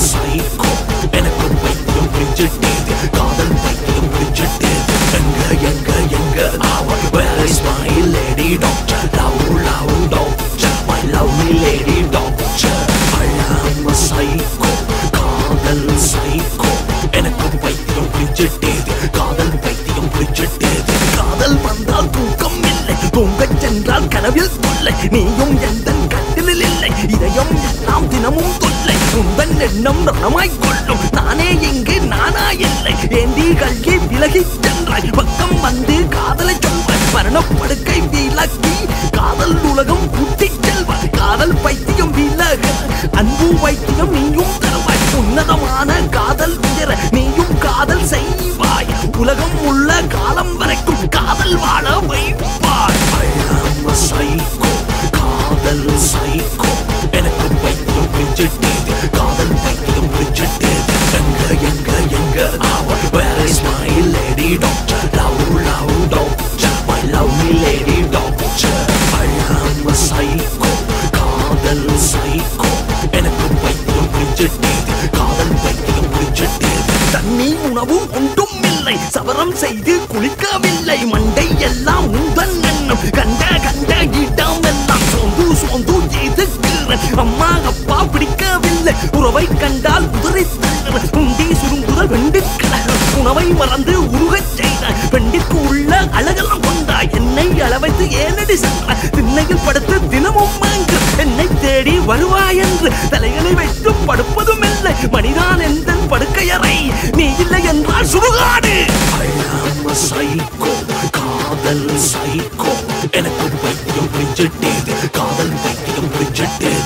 psycho எனக்கு பைத்தியம் பிடிச்சிட்டேது காதல் பைத்தியம் பிடிச்சிட்டேது எங்க where is my lady doctor love doctor my lovely lady doctor I am a psycho காதல் சைக்கோ எனக்கு பைத்தியம் பிடிச்சிட்டேது காதல் பைத்தியம் பிடிச்சிட்டேது காதல் வந்தால் தூக்கம் இல்லை தூங்கச் சென்றால் கனவில் தொல்லை நீயும் எந்தன் கட்டிலில் இல்லை இதயம் எல்லாம் தினமும் தொல்லை உந்தன் எண்ணம் ரணமாய் கொள்ளும் நானே இங்கு நானா இல்லை ஏந்தி கல்கி விலகி சென்றாய் பக்கம் வந்து காதலை சொல்வாய் மரணப்படுக்கை விலக்கி காதல் உலகம் கூட்டி செல்வாய் காதல் பைத்தியம் விலக அன்பு வைத்தியம் நீயும் தருவாய் உன்னதமான காதல் உயர நீயும் காதல் செய்வாய் உலகம் உள்ள காலம் வரைக்கும் காதல் வாழ வைப்பாய் I am a psycho காதல் சைக்கோ எனக்கு பைத்தியம் பிடிச்சிட்டேது காதல் பைத்தியம் பிடிச்சிட்டேது எங்க where is my lady doctor love doctor my lovely lady doctor I am a psycho காதல் சைக்கோ எனக்கு பைத்தியம் பிடிச்சிட்டேது காதல் பைத்தியம் பிடிச்சிட்டேது தண்ணி உணவும் ஒன்றும் இல்லை சவரம் செய்து குளிக்கவில்லை மண்டை எல்லாம் உந்தன் எண்ணம் கண்ட இடம் எல்லாம் சோந்து எதுக்குறேன் அம்மா அப்பா பிடிக்கவில்லை உறவை கண்டால் உதிரை தள்ளுற உண்டி சுருங்குதல் வெண்டுக்கள உணவை மறந்து உருகச் செய்தாய் பெண்டிற்கு உள்ள அழகெல்லாம் கொண்டாய் என்னை அளவைத்து ஏனடி சென்றாய் திண்ணையில் படுத்து தினமும் மாங்கு என்னை தேடி வருவாய் என்று தலைகளை வைத்து படுப்பதும் இல்லை மனிதான் எந்த படுக்கையறை நீ இல்லை என்றால் சுடுகாடு I am a psycho காதல் சைக்கோ எனக்கு பைத்தியம் பிடிச்சிட்டேது காதல் பைத்தியம் பிடிச்சிட்டேது